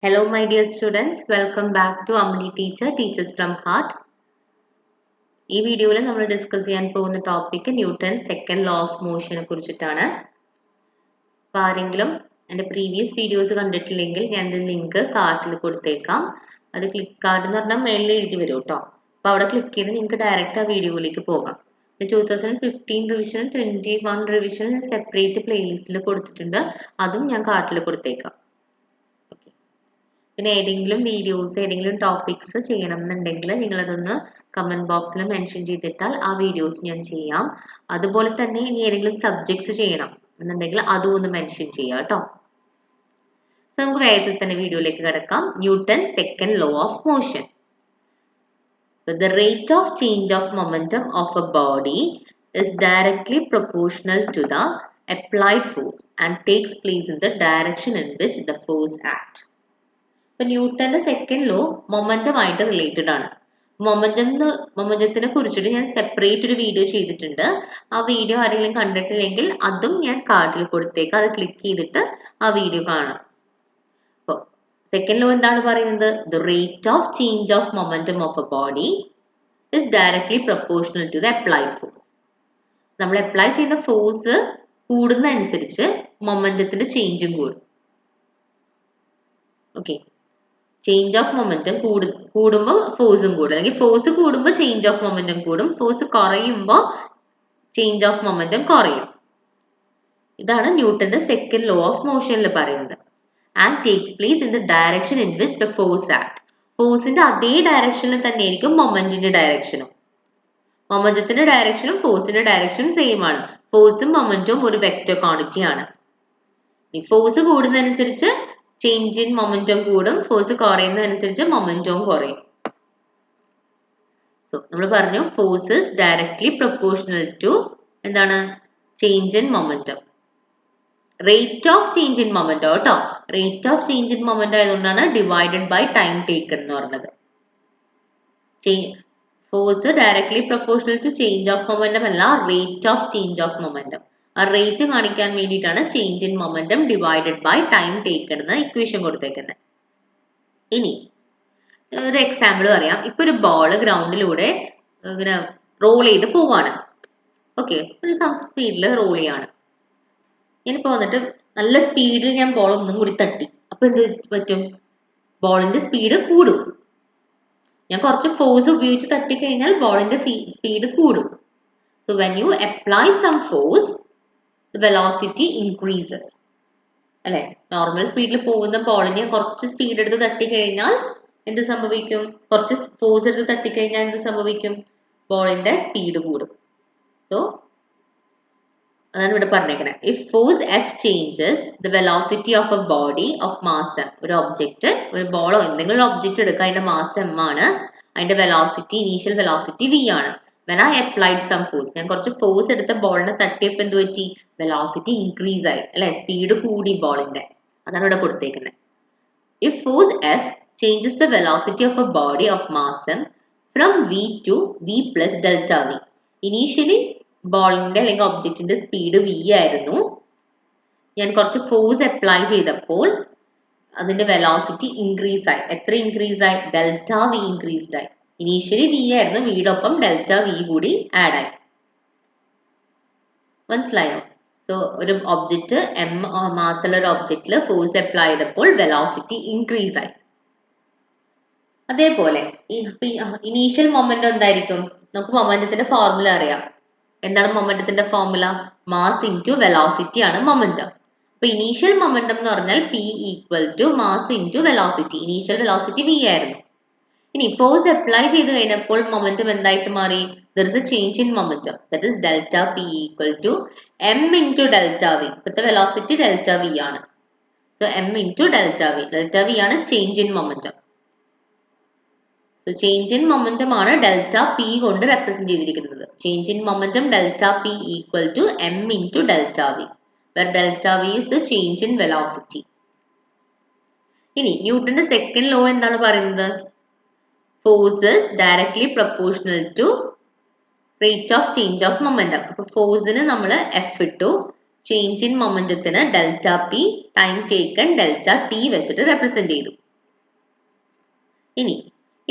Hello my dear students, welcome back to Amni Teacher, Teachers from Heart. ഈ വീഡിയോയിൽ നമ്മൾ discuss ചെയ്യാൻ പോകുന്ന topic Newton second law of മോഷനെ കുറിച്ചിട്ടാണ്. അപ്പോൾ ആരെങ്കിലും എൻ്റെ പ്രീവിയസ് വീഡിയോസ് കണ്ടിട്ടില്ലെങ്കിൽ ഞാൻ ലിങ്ക് കാർട്ടിൽ കൊടുത്തേക്കാം. അത് കാർഡ് എന്ന് പറഞ്ഞാൽ മേളിൽ എഴുതി വരും കേട്ടോ. അപ്പോൾ അവിടെ ക്ലിക്ക് ചെയ്ത് നിങ്ങൾക്ക് ഡയറക്റ്റ് ആ വീഡിയോയിലേക്ക് പോകാം. 2015 റിവിഷനും 21 റിവിഷനും ഞാൻ സെപ്പറേറ്റ് പ്ലേലിസ്റ്റിൽ കൊടുത്തിട്ടുണ്ട്. അതും ഞാൻ കാർട്ടിൽ കൊടുത്തേക്കാം. പിന്നെ ഏതെങ്കിലും വീഡിയോസ് ഏതെങ്കിലും ടോപ്പിക്സ് ചെയ്യണം എന്നുണ്ടെങ്കിൽ നിങ്ങളതൊന്ന് കമന്റ് ബോക്സിൽ മെൻഷൻ ചെയ്തിട്ടാൽ ആ വീഡിയോസ് ഞാൻ ചെയ്യാം. അതുപോലെ തന്നെ ഇനി ഏതെങ്കിലും സബ്ജക്ട്സ് ചെയ്യണം എന്നുണ്ടെങ്കിൽ അതും ഒന്ന് മെൻഷൻ ചെയ്യാം കേട്ടോ. നമുക്ക് വേഗത്തിൽ തന്നെ വീഡിയോയിലേക്ക് കിടക്കാം. Newton second law of motion. The rate of change of momentum of a body is directly proportional to the applied force and takes place in the direction in which the force acts. ഇപ്പൊ ന്യൂട്ടന്റെ second law മൊമെന്റമായിട്ട് related ആണ്. മൊമെന്റത്തിനെ കുറിച്ചിട്ട് ഞാൻ separate ഒരു video ചെയ്തിട്ടുണ്ട്. ആ video ആരെങ്കിലും കണ്ടിട്ടില്ലെങ്കിൽ അതും ഞാൻ കാർഡിൽ കൊടുത്തേക്കാം. അത് ക്ലിക്ക് ചെയ്തിട്ട് ആ വീഡിയോ കാണാം. അപ്പോൾ സെക്കൻഡ് ലോ എന്താണ് പറയുന്നത്? The rate of change of momentum of a body is directly proportional to the applied force. നമ്മൾ അപ്ലൈ ചെയ്യുന്ന ഫോഴ്സ് കൂടുന്ന അനുസരിച്ച് മൊമെന്റത്തിന്റെ ചേഞ്ചും കൂടും. ഓക്കെ, ചേഞ്ച് ഓഫ് മൊമെന്റം കൂടുമ്പോൾ ഫോഴ്സും കൂടും, അല്ലെങ്കിൽ ഫോഴ്സ് കൂടുമ്പോൾ ചേഞ്ച് ഓഫ് മൊമെന്റം കൂടും, ഫോഴ്സ് കുറയുമ്പോൾ ചേഞ്ച് ഓഫ് മൊമെന്റം കുറയും. ഇതാണ് ന്യൂട്ടന്റെ സെക്കൻഡ് ലോ ഓഫ് മോഷനിൽ പറയുന്നത്. And takes place in the direction in which the force act. ഫോഴ്സിന്റെ അതേ ഡയറക്ഷനിൽ തന്നെ ആയിരിക്കും മൊമെന്റിന്റെ ഡയറക്ഷനും. മൊമെന്റത്തിന്റെ ഡയറക്ഷനും ഫോഴ്സിന്റെ ഡയറക്ഷനും സെയിം ആണ്. ഫോഴ്സും മൊമെന്റും ഒരു വെക്റ്റർ ക്വാണ്ടിറ്റി ആണ്. ഈ ഫോഴ്സ് കൂടുന്നതനുസരിച്ച് ചേഞ്ച് ഇൻ മൊമെന്റം കൂടും, ഫോഴ്സ് കുറയുന്നതനുസരിച്ച് മൊമെന്റവും കുറയും. സോ നമ്മൾ പറഞ്ഞു force is directly proportional to എന്താണ്? Change in momentum. Rate of change in momentum കേട്ടോ. Rate of change in momentum ആയതുകൊണ്ടാണ് ഡിവൈഡഡ് ബൈ ടൈം ടേക്കൺ എന്ന് പറഞ്ഞത്. Force directly proportional to change of momentum അല്ല, rate of change of momentum. ആ rate കാണിക്കാൻ വേണ്ടിയിട്ടാണ് change in momentum divided by time taken എന്ന equation കൊടുത്തേക്കുന്നത്. ഇനി ഒരു എക്സാമ്പിൾ പറയാം. ഇപ്പൊ ഒരു ബോൾ ഗ്രൗണ്ടിലൂടെ ഇങ്ങനെ റോൾ ചെയ്ത് പോവാണ്. ഓക്കെ, ഒരു സം സ്പീഡിൽ റോൾ ചെയ്യാണ്. ഞാനിപ്പോ വന്നിട്ട് നല്ല സ്പീഡിൽ ഞാൻ ബോൾ ഒന്നും കൂടി തട്ടി. അപ്പൊ എന്ത് പറ്റും? ബോളിന്റെ സ്പീഡ് കൂടും. ഞാൻ കുറച്ച് ഫോഴ്സ് ഉപയോഗിച്ച് തട്ടിക്കഴിഞ്ഞാൽ ബോളിന്റെ സ്പീഡ് കൂടും. So when you apply some force, the velocity increases. അല്ലെ, നോർമൽ സ്പീഡിൽ പോകുന്ന ബോളിനെ കുറച്ച് സ്പീഡ് എടുത്ത് തട്ടിക്കഴിഞ്ഞാൽ എന്ത് സംഭവിക്കും? കുറച്ച് ഫോഴ്സ് എടുത്ത് തട്ടിക്കഴിഞ്ഞാൽ എന്ത് സംഭവിക്കും? ബോളിന്റെ സ്പീഡ് കൂടും. സോ അതാണ് ഇവിടെ പറഞ്ഞേക്കണേ. If force F changes the velocity of a body of mass M. ഒരു ഒബ്ജക്റ്റ്, ഒരു ബോളോ എന്തെങ്കിലും ഒബ്ജക്റ്റ് എടുക്കുക, അതിന്റെ മാസ് എം ആണ്, അതിന്റെ വെലോസിറ്റി ഇനീഷ്യൽ വെലോസിറ്റി വി ആണ്. When I applied some force, ഞാൻ കുറച്ച് ഫോഴ്സ് എടുത്ത ബോളിനെ തട്ടിയപ്പോൾ എന്ത് പറ്റി? വെലോസിറ്റി ഇൻക്രീസ് ആയി, അല്ലെ, സ്പീഡ് കൂടി ബോളിന്റെ. അതാണ് ഇവിടെ കൊടുത്തേക്കുന്നത്. If force F changes the velocity of a body of mass M from V to V plus delta V. Initially ബോളിന്റെ അല്ലെങ്കിൽ ഒബ്ജക്റ്റിന്റെ സ്പീഡ് വി ആയിരുന്നു. ഞാൻ കുറച്ച് ഫോഴ്സ് അപ്ലൈ ചെയ്തപ്പോൾ അതിന്റെ വെലോസിറ്റി ഇൻക്രീസ് ആയി. എത്ര ഇൻക്രീസ് ആയി? ഡെൽറ്റ വി ഇൻക്രീസ്ഡ് ആയി. ഇനീഷ്യലി വി ആയിരുന്നു, വിയുടെ ഒപ്പം ഡെൽറ്റ വി കൂടി ആഡ് ആയി. മനസ്സിലായോ? സോ ഒരു ഒബ്ജക്റ്റ് എം മാസുള്ള ഒരു ഒബ്ജക്റ്റിൽ ഫോഴ്സ് അപ്ലൈ ചെയ്തപ്പോൾ വെലോസിറ്റി ഇൻക്രീസ് ആയി. അതേപോലെ ഇനീഷ്യൽ മൊമെന്റം എന്തായിരിക്കും? നമുക്ക് മൊമെന്റത്തിന്റെ ഫോർമുല അറിയാം. എന്താണ് മൊമെന്റത്തിന്റെ ഫോർമുല? മാസ് ഇൻറ്റു വെലോസിറ്റി ആണ് മൊമെന്റം. അപ്പൊ ഇനീഷ്യൽ മൊമെന്റം എന്ന് പറഞ്ഞാൽ P equal to mass into velocity. Initial velocity V ആയിരുന്നു. ഇനി ഫോഴ്സ് അപ്ലൈ ചെയ്ത് കഴിഞ്ഞപ്പോൾ മൊമെന്റം എന്തായിട്ട് മാറി? There is a change in momentum, that is delta P equal to m into delta v. ഇപ്പോഴത്തെ വെലോസിറ്റി ഡെൽറ്റ വി ആണ്. So m into delta v. Delta V ആണ് change in momentum. So change in momentum ആണ് delta P കൊണ്ട് represent ചെയ്തിരിക്കുന്നത്. Change in momentum delta P equal to m into delta v, where delta v is the change in velocity. ഇനി ന്യൂട്ടന്റെ second law എന്താണ് പറയുന്നത്? Forces directly proportional to rate of change of momentum. അപ്പോൾ ഫോഴ്സിന് നമ്മൾ F ഇട്ടു, change in മൊമെന്റത്തിന് delta P, time taken delta T വെച്ചിട്ട് represent ചെയ്തു. ഇനി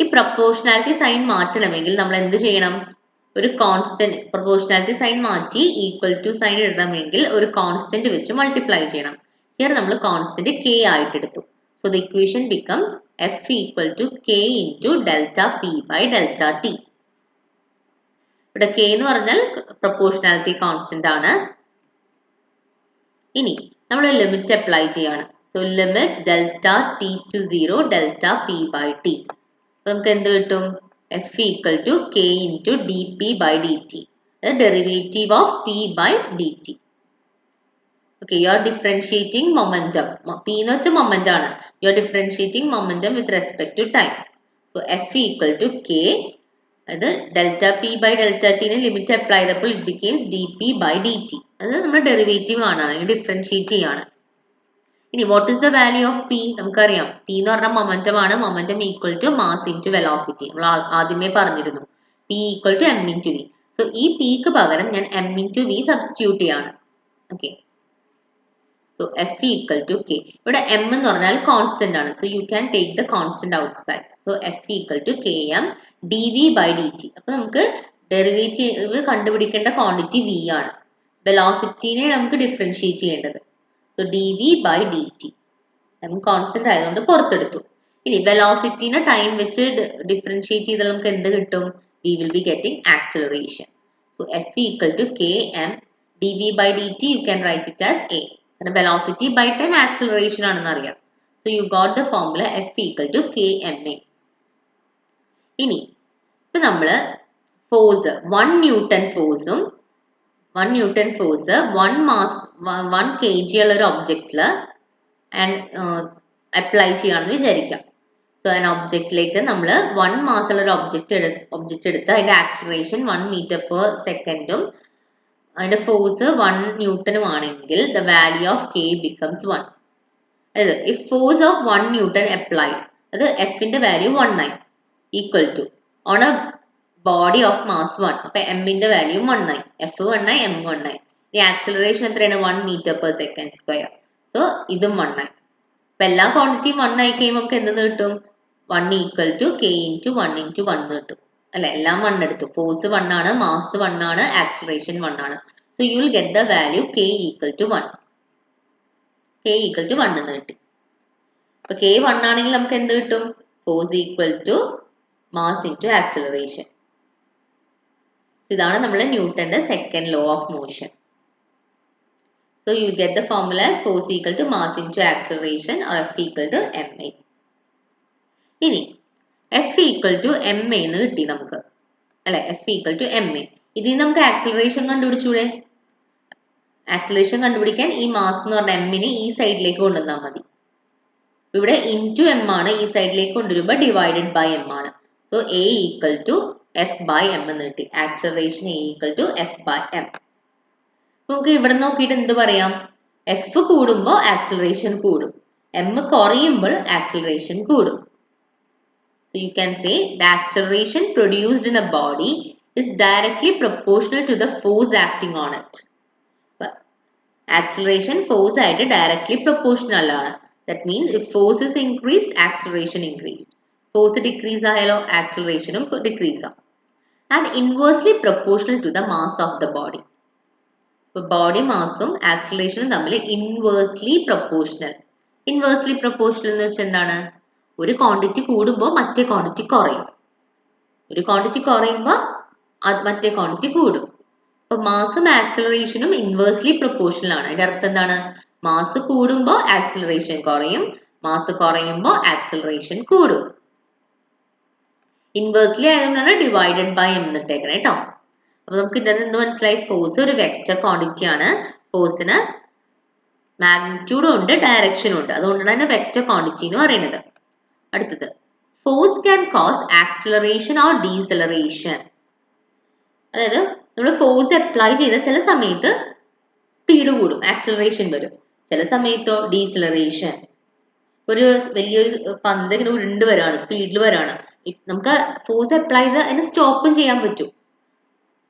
ഈ പ്രൊപ്പോർഷണാലിറ്റി സൈൻ മാറ്റണമെങ്കിൽ നമ്മൾ എന്ത് ചെയ്യണം? ഒരു കോൺസ്റ്റന്റ്, പ്രൊപ്പോർഷണാലിറ്റി സൈൻ മാറ്റി ഈക്വൽ ടു സൈൻ ഇടണമെങ്കിൽ ഒരു കോൺസ്റ്റന്റ് വെച്ച് മൾട്ടിപ്ലൈ ചെയ്യണം. ഹിയർ നമ്മൾ കോൺസ്റ്റന്റ് k ആയിട്ട് എടുത്തു. So the equation becomes f equal to k into delta p by delta t. ഇവിടെ k എന്ന് പറഞ്ഞാൽ പ്രൊപ്പോർഷണാലിറ്റി കോൺസ്റ്റന്റ് ആണ്. ഇനി നമ്മൾ ലിമിറ്റ് അപ്ലൈ ചെയ്യാണ്. So limit delta t to 0 delta p by t. നമുക്ക് എന്ത് കിട്ടും? f equal to k into dp by dt. Derivative of p by dt. Okay, you are differentiating momentum. p എന്ന് വെച്ചാൽ momentum ആണ്. You are differentiating momentum with respect to time. So f equal to k, അത് delta p by delta ടിന് limit apply ചെയ്തപ്പോൾ it becomes dp by dt. അത് നമ്മൾ derivative കാണാണ്, differentiate ചെയ്യാണ്. ഇനി what is the value of p? നമുക്കറിയാം p എന്ന് പറഞ്ഞാൽ മൊമെന്റം ആണ്. Momentum equal to mass into velocity. നമ്മൾ ആദ്യമേ പറഞ്ഞിരുന്നു p equal to m into v. So ഈ p ക്ക് പകരം ഞാൻ m ഇൻറ്റു v സബ്സ്റ്റിറ്റ്യൂട്ട് ചെയ്യാണ്. Okay, so f equal to k. ഇവിടെ m എന്ന് പറഞ്ഞാൽ കോൺസ്റ്റന്റ് ആണ്. So you can take the constant outside. So f equal to km dv by dt. അപ്പൊ നമുക്ക് ഡെറിവേറ്റീവ് കണ്ടുപിടിക്കേണ്ട ക്വാണ്ടിറ്റി v ആണ്. വെലോസിറ്റിനെ നമുക്ക് ഡിഫറൻഷിയേറ്റ് ചെയ്യേണ്ടത്. So dv by dt. നമുക്ക് കോൺസ്റ്റന്റ് ആയതുകൊണ്ട് പുറത്തെടുത്തു. ഇനി വെലോസിറ്റിനെ ടൈം വെച്ച് ഡിഫറൻഷിയേറ്റ് ചെയ്താൽ നമുക്ക് എന്ത് കിട്ടും? we will be getting acceleration. So f equal to km dv by dt, you can write it as a. And velocity by time acceleration ആണെന്ന് അറിയാം. So you got the formula f equal to kma. ഇനി ഇപ്പൊ നമ്മള് force 1 newton ഫോഴ്സും 1 newton force 1 mass 1 kg ഉള്ള ഒരു ഒബ്ജക്റ്റില് apply ചെയ്യാണെന്ന് വിചാരിക്കാം. So an ഒബ്ജക്റ്റിലേക്ക് നമ്മൾ 1 മാസ് ഉള്ള ഒരു ഒബ്ജക്റ്റ് എടുത്ത് അതിന്റെ ആക്സിലറേഷൻ 1 മീറ്റർ പെർ സെക്കൻഡും അതിന്റെ ഫോഴ്സ് 1 ന്യൂട്ടനും ആണെങ്കിൽ the value of k becomes 1. അതായത് if force of 1 newton applied, അത് f ന്റെ വാല്യൂ 1 ആയി, equal to on a body of mass 1. അപ്പൊ m ന്റെ വാല്യൂ 1 ആയി, f 1 ആയി, m 1 ആയി. ഈ ആക്സിലറേഷൻ എത്രയാണ്? 1 metre per second square. So ഇതും 1 ആയി. അപ്പൊ എല്ലാ ക്വാണ്ടിറ്റിയും 1 ആയി കഴിയുമ്പോൾ നമുക്ക് എന്തെന്ന് കിട്ടും? 1 equal to k into 1 into 1 കിട്ടും. അല്ലെ, എല്ലാം 1 എടുത്തു. ഫോഴ്സ് 1 ആണ്, മാസ് 1 ആണ്, ആക്സിലറേഷൻ 1 ആണ്. So you will get the value k equal to 1. k equal to 1 എന്ന് കിട്ടി. അപ്പൊ k 1 ആണെങ്കിൽ നമുക്ക് എന്ത് കിട്ടും? Force equal to mass into acceleration. ഇതാണ് നമ്മുടെ ന്യൂട്ടന്റെ second law of motion. So you get the formula as force equal to mass into acceleration, or F equal to ma. ഇനി F equal to ma എന്ന് കിട്ടി നമുക്ക്, അല്ലെ? F equal to ma. ഇതിൽ നമുക്ക് ആക്സിലറേഷൻ കണ്ടുപിടിച്ചൂടെ? ആക്സിലറേഷൻ കണ്ടുപിടിക്കാൻ ഈ mass എന്ന് പറഞ്ഞ m നെ ഈ സൈഡിലേക്ക് കൊണ്ടുവന്നാൽ മതി. ഇവിടെ ഇൻറ്റു m ആണ്, ഈ സൈഡിലേക്ക് കൊണ്ടുവരുമ്പോൾ ഡിവൈഡഡ് ബൈ m ആണ്. So a equal to f by m എന്ന് കിട്ടി. Acceleration a equal to f by m. നമുക്ക് ഇവിടെ നോക്കിയിട്ട് എന്ത് പറയാം? f കൂടുമ്പോൾ ആക്സിലറേഷൻ കൂടും, m കുറയുമ്പോൾ ആക്സിലറേഷൻ കൂടും. So you can say the acceleration produced in a body is directly proportional to the force acting on it. Acceleration force ആയിട്ട് directly proportional ആണ്. That means if force is increased, acceleration increased. Force decrease ആയാലോ acceleration decrease ആവും. And inversely proportional to the mass of the body. Body മാസും ആക്സിലറേഷനും തമ്മിൽ inversely proportional. Inversely proportional എന്ന് വെച്ചാൽ എന്താണ്? ഒരു ക്വാണ്ടിറ്റി കൂടുമ്പോൾ മറ്റേ ക്വാണ്ടിറ്റി കുറയും, ഒരു ക്വാണ്ടിറ്റി കുറയുമ്പോൾ മറ്റേ ക്വാണ്ടിറ്റി കൂടും. അപ്പൊ മാസും ആക്സിലറേഷനും ഇൻവേഴ്സ്ലി പ്രൊപ്പോർഷണൽ ആണ്. അതിന്റെ അർത്ഥം എന്താണ്? മാസ് കൂടുമ്പോൾ ആക്സിലറേഷൻ കുറയും, മാസ് കുറയുമ്പോൾ ആക്സിലറേഷൻ കൂടും. ഇൻവേഴ്സ്ലി ആയതുകൊണ്ടാണ് ഡിവൈഡഡ് ബൈ എന്നിട്ടേക്കണേ കേട്ടോ. അപ്പൊ നമുക്ക് ഇതിൽ നിന്ന് മനസ്സിലായി, ഫോഴ്സ് ഒരു വെക്റ്റർ ക്വാണ്ടിറ്റി ആണ്. ഫോഴ്സിന് മാഗ്നിറ്റ്യൂഡും ഉണ്ട്, ഡയറക്ഷനും ഉണ്ട്. അതുകൊണ്ടാണ് അതിനെ വെക്റ്റർ ക്വാണ്ടിറ്റി എന്ന് പറയുന്നത്. അടുത്തത്, force can cos acceleration or deceleration. അതായത് നമ്മൾ ഫോഴ്സ് അപ്ലൈ ചെയ്ത ചില സമയത്ത് സ്പീഡ് കൂടും, ആക്സിലറേഷൻ വരും. ചില സമയത്തോ ഡീസലറേഷൻ. ഒരു വലിയൊരു പന്ത് ഇങ്ങനെ ഉരുണ്ട് വരാണ്, സ്പീഡിൽ വരാണ്, നമുക്ക് ഫോഴ്സ് അപ്ലൈ ചെയ്ത് അതിനെ സ്റ്റോപ്പും ചെയ്യാൻ പറ്റും.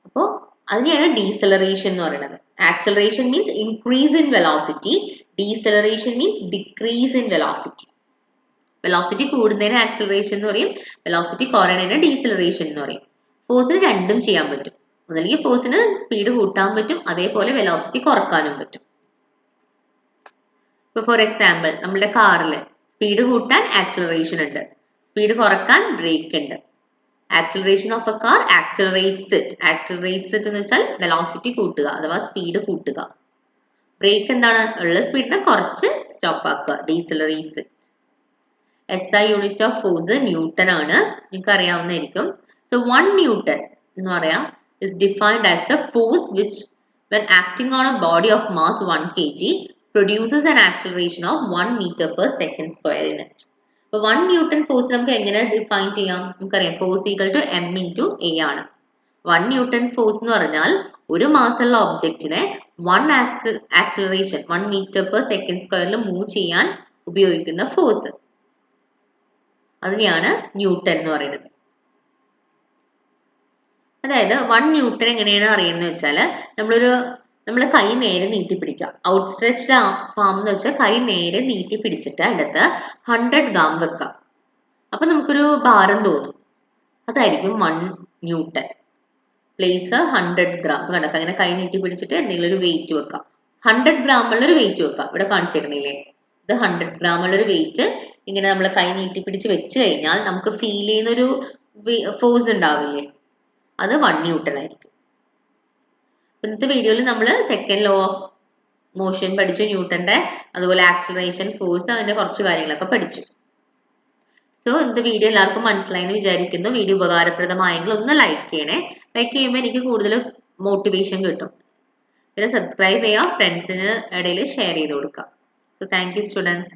അപ്പോൾ അതിനെയാണ് ഡീസലറേഷൻ എന്ന് പറയുന്നത്. Acceleration means increase in velocity, deceleration means decrease in velocity. Velocity കൂടുന്നതിന് ആക്സിലറേഷൻ എന്ന് പറയും, വെലോസിറ്റി കുറയുന്നതിന് ഡീസിലറേഷൻ എന്ന് പറയും. ഫോഴ്സിന് രണ്ടും ചെയ്യാൻ പറ്റും. ഒന്നല്ലെങ്കിൽ ഫോഴ്സിന് സ്പീഡ് കൂട്ടാൻ പറ്റും, അതേപോലെ വെലോസിറ്റി കുറക്കാനും പറ്റും. ഇപ്പൊ ഫോർ എക്സാമ്പിൾ നമ്മുടെ കാറിൽ സ്പീഡ് കൂട്ടാൻ ആക്സിലറേഷൻ ഉണ്ട്, സ്പീഡ് കുറക്കാൻ ബ്രേക്ക് ഉണ്ട്. Acceleration of A car accelerates it. Accelerates it എന്ന് വെച്ചാൽ വെലോസിറ്റി കൂട്ടുക അഥവാ സ്പീഡ് കൂട്ടുക. ബ്രേക്ക് എന്താണ്, ഉള്ള സ്പീഡിനെ കുറച്ച് സ്റ്റോപ്പ് ആക്കുക, decelerates it. SI unit of force newton ആണ്, നിങ്ങൾക്ക് അറിയാവുന്നതായിരിക്കും. സോ 1 ന്യൂട്ടൺ എന്ന് പറയാം is defined as the force which when acting on a body of mass 1 kg produces an acceleration of 1 meter per second square in it. അപ്പോൾ 1 newton force നമുക്ക് എങ്ങനെ define ചെയ്യാം? നമുക്കറിയാം force equal to M into A ആണ്. 1 newton force എന്ന് പറഞ്ഞാൽ ഒരു മാസ്സുള്ള ഒബ്ജക്റ്റിനെ 1 ആക്സിലറേഷൻ 1 മീറ്റർ പെർ സെക്കൻഡ് സ്ക്വയറിൽ മൂവ് ചെയ്യാൻ ഉപയോഗിക്കുന്ന ഫോഴ്സ്, അതിനെയാണ് ന്യൂട്ടൺ എന്ന് പറയുന്നത്. അതായത് 1 ന്യൂട്ടൺ എങ്ങനെയാണ് അറിയുന്നത് വെച്ചാൽ നമ്മൾ കൈ നേരെ നീട്ടി പിടിക്കുക. ഔട്ട്സ്ട്രെച്ച്ഡ് പാം എന്ന് വെച്ചാൽ കൈ നേരെ നീട്ടി പിടിച്ചിട്ട് അതിനകത്ത് 100 ഗ്രാം വെക്കാം. അപ്പൊ നമുക്കൊരു ഭാരം തോന്നും, അതായിരിക്കും 1 ന്യൂട്ടൺ. പ്ലേസ് 100 ഗ്രാം കണ്ടോ, അങ്ങനെ കൈ നീട്ടി പിടിച്ചിട്ട് എന്തെങ്കിലും ഒരു വെയിറ്റ് വെക്കാം. 100 ഗ്രാം ഉള്ള ഒരു വെയിറ്റ് വെക്കാം. ഇവിടെ കാണിച്ചേക്കണില്ലേ, ഇത് 100 ഗ്രാം ഉള്ള ഒരു വെയിറ്റ് ഇങ്ങനെ നമ്മൾ കൈ നീട്ടി പിടിച്ച് വെച്ച് കഴിഞ്ഞാൽ നമുക്ക് ഫീൽ ചെയ്യുന്ന ഒരു ഫോഴ്സ് ഉണ്ടാവില്ലേ, അത് 1 ന്യൂട്ടൺ ആയിരിക്കും. ഇന്നത്തെ വീഡിയോയിൽ നമ്മൾ സെക്കൻഡ് ലോ ഓഫ് മോഷൻ പഠിച്ചു, ന്യൂട്ടന്റെ, അതുപോലെ ആക്സിലറേഷൻ, ഫോഴ്സ്, അതിന്റെ കുറച്ച് കാര്യങ്ങളൊക്കെ പഠിച്ചു. സോ ഇന്നത്തെ വീഡിയോ എല്ലാവർക്കും മനസ്സിലായെന്ന് വിചാരിക്കുന്നു. വീഡിയോ ഉപകാരപ്രദമായെങ്കിൽ ഒന്ന് ലൈക്ക് ചെയ്യണേ. ലൈക്ക് ചെയ്യുമ്പോൾ എനിക്ക് കൂടുതൽ മോട്ടിവേഷൻ കിട്ടും. പിന്നെ സബ്സ്ക്രൈബ് ചെയ്യുക, ഫ്രണ്ട്സിന് ഇടയിൽ ഷെയർ ചെയ്ത് കൊടുക്കുക. So thank you students.